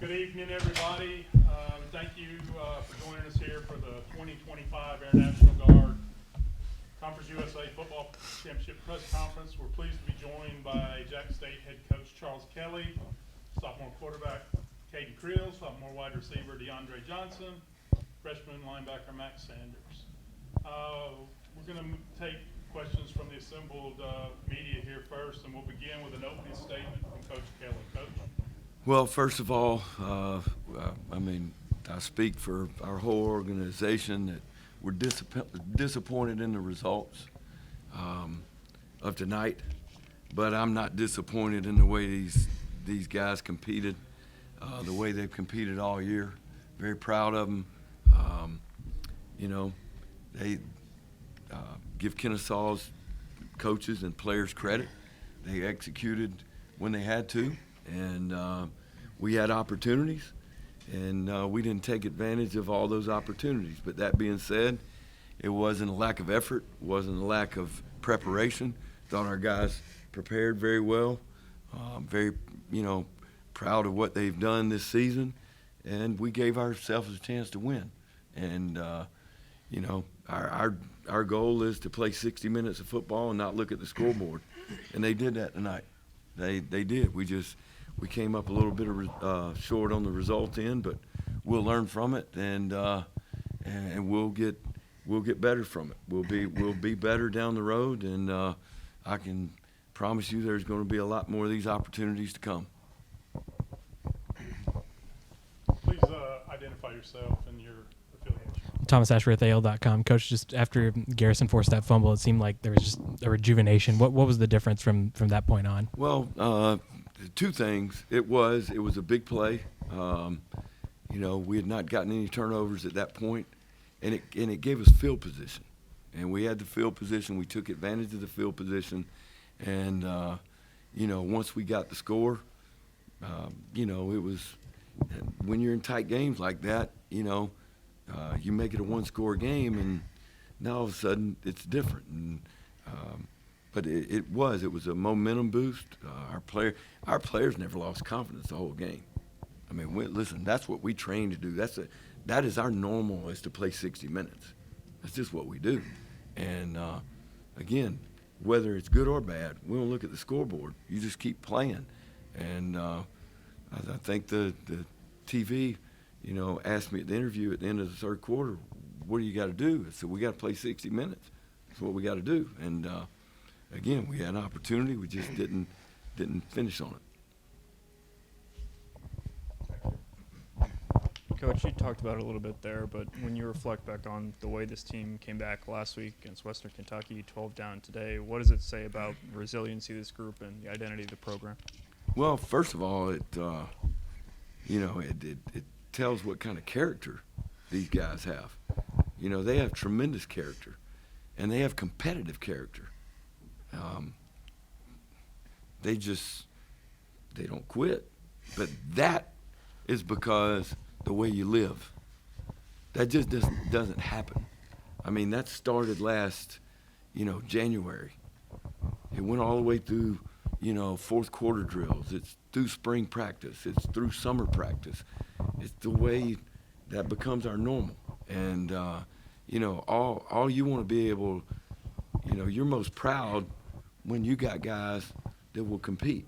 Good evening, everybody. Thank you for joining us here for the 2025 Air National Guard Conference USA Football Championship Press Conference. We're pleased to be joined by Jack State head coach Charles Kelly, sophomore quarterback Caden Creel, sophomore wide receiver Deondre Johnson, freshman linebacker Max Sanders. We're going to take questions from the assembled media here first, and we'll begin with an opening statement from Coach Kelly. Coach? Well, first of all, I speak for our whole organization that we're disappointed in the results of tonight, but I'm not disappointed in the way these guys competed, the way they've competed all year. Very proud of them. They give Kennesaw's coaches and players credit. They executed when they had to, and we had opportunities, and we didn't take advantage of all those opportunities. But that being said, it wasn't a lack of effort, wasn't a lack of preparation. Thought our guys prepared very well. Very, proud of what they've done this season, and we gave ourselves a chance to win. And our goal is to play 60 minutes of football and not look at the scoreboard, and they did that tonight. They did. We came up a little bit short on the result end, but we'll learn from it, and we'll get better from it. We'll be better down the road, and I can promise you there's going to be a lot more of these opportunities to come. Please identify yourself and your affiliation. Thomas Ashworth, AL.com. Coach, just after Garrison forced that fumble, it seemed like there was just a rejuvenation. What was the difference from that point on? Well, two things. It was a big play. We had not gotten any turnovers at that point, and it gave us field position. And we had the field position. We took advantage of the field position. And, once we got the score, it was when you're in tight games like that, you make it a one-score game, and now all of a sudden it's different. And but it was a momentum boost. Our players never lost confidence the whole game. Listen, that's what we train to do. That is our normal, is to play 60 minutes. That's just what we do. And again, whether it's good or bad, we don't look at the scoreboard. You just keep playing. And I think the TV, asked me at the interview at the end of the third quarter, what do you got to do? I said, we got to play 60 minutes. That's what we got to do. And again, we had an opportunity. We just didn't finish on it. Coach, you talked about it a little bit there, but when you reflect back on the way this team came back last week against Western Kentucky, 12 down today, what does it say about the resiliency of this group and the identity of the program? Well, first of all, it tells what kind of character these guys have. They have tremendous character, and they have competitive character. They don't quit, but that is because the way you live. That just doesn't happen. That started last, January. It went all the way through, fourth quarter drills. It's through spring practice. It's through summer practice. It's the way that becomes our normal. And, all you want to be able, you're most proud when you got guys that will compete.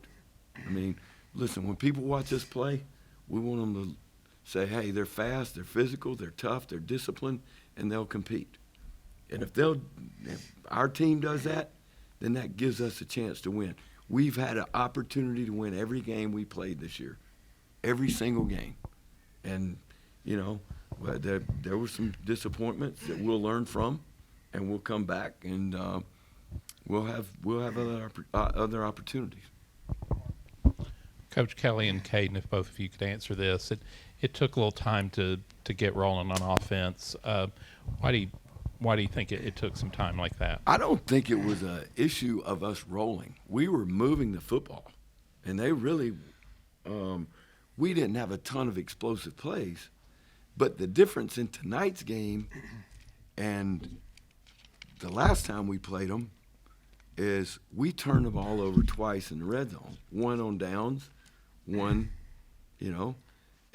Listen, when people watch us play, we want them to say, hey, they're fast, they're physical, they're tough, they're disciplined, and they'll compete. And if our team does that, then that gives us a chance to win. We've had an opportunity to win every game we played this year, every single game. And, there were some disappointments that we'll learn from, and we'll come back, and we'll have other opportunities. Coach Kelly and Caden, if both of you could answer this, it took a little time to get rolling on offense. Why do you think it took some time like that? I don't think it was an issue of us rolling. We were moving the football, and they really we didn't have a ton of explosive plays. But the difference in tonight's game and the last time we played them is we turned the ball over twice in the red zone, one on downs, one,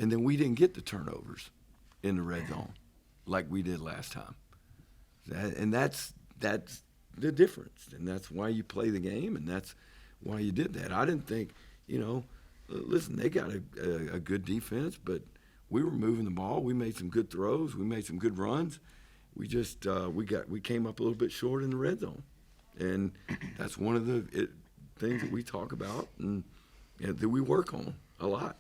and then we didn't get the turnovers in the red zone like we did last time. That's the difference, and that's why you play the game, and that's why you did that. I didn't think, listen, they got a good defense, but we were moving the ball. We made some good throws. We made some good runs. We just we came up a little bit short in the red zone, and that's one of the things that we talk about and that we work on a lot.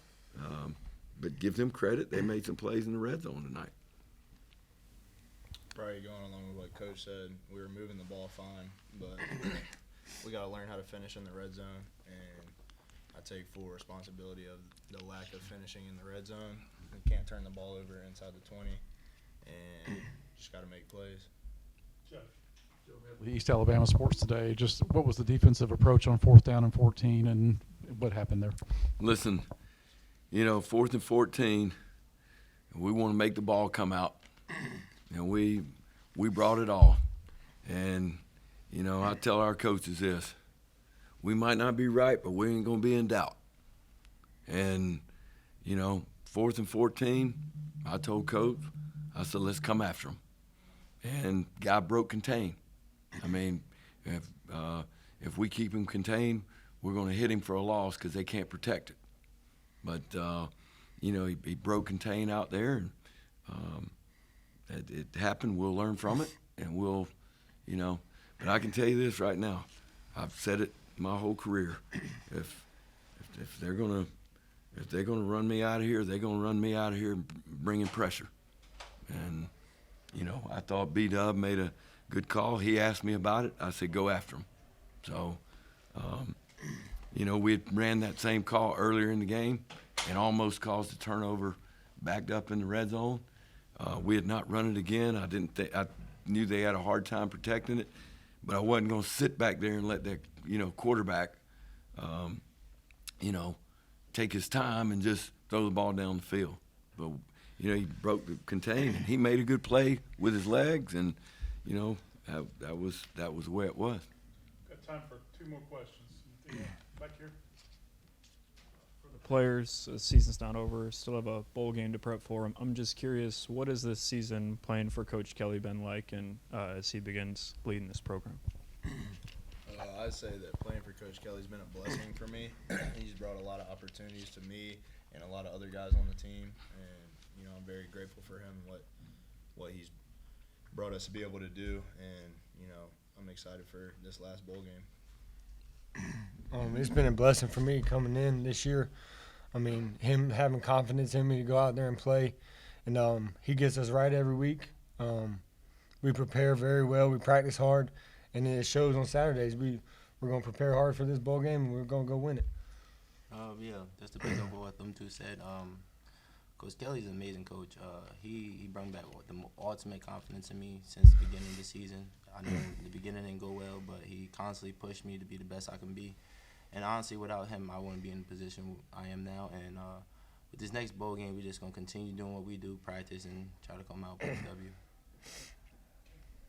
But give them credit; they made some plays in the red zone tonight. Probably going along with what Coach said, we were moving the ball fine, but we got to learn how to finish in the red zone, and I take full responsibility of the lack of finishing in the red zone. We can't turn the ball over inside the 20, and just got to make plays. Jeff. East Alabama Sports Today. Just what was the defensive approach on 4th down and 14, and what happened there? Listen, 4th and 14, we want to make the ball come out, and we brought it all. And I tell our coaches this: we might not be right, but we ain't gonna be in doubt. And 4th and 14, I told Coach, I said, let's come after him. And guy broke contain. I mean, if we keep him contained, we're going to hit him for a loss because they can't protect it. But, he broke contain out there, and it happened. We'll learn from it, and we'll, But I can tell you this right now. I've said it my whole career. If they're going to run me out of here, they're going to run me out of here bringing pressure. And, I thought B-Dub made a good call. He asked me about it. I said, go after him. So, we had ran that same call earlier in the game and almost caused a turnover backed up in the red zone. We had not run it again. I knew they had a hard time protecting it, but I wasn't going to sit back there and let that, quarterback, take his time and just throw the ball down the field. But, he broke the contain, and he made a good play with his legs, and, that was the way it was. Got time for 2 more questions. Back here. For the players, the season's not over. Still have a bowl game to prep for. I'm just curious, what has this season playing for Coach Kelly been like, and as he begins leading this program? I'd say that playing for Coach Kelly's been a blessing for me. He's brought a lot of opportunities to me and a lot of other guys on the team, and I'm very grateful for him and what he's brought us to be able to do, and I'm excited for this last bowl game. It's been a blessing for me coming in this year. I mean, him having confidence in me to go out there and play, and he gets us right every week. We prepare very well. We practice hard, and it shows on Saturdays. We're going to prepare hard for this bowl game, and we're going to go win it. Just to pick up what them two said, Coach Kelly's an amazing coach. He brought back the ultimate confidence in me since the beginning of the season. I know the beginning didn't go well, but he constantly pushed me to be the best I can be. And honestly, without him, I wouldn't be in the position I am now. And with this next bowl game, we're just going to continue doing what we do, practice, and try to come out with a W.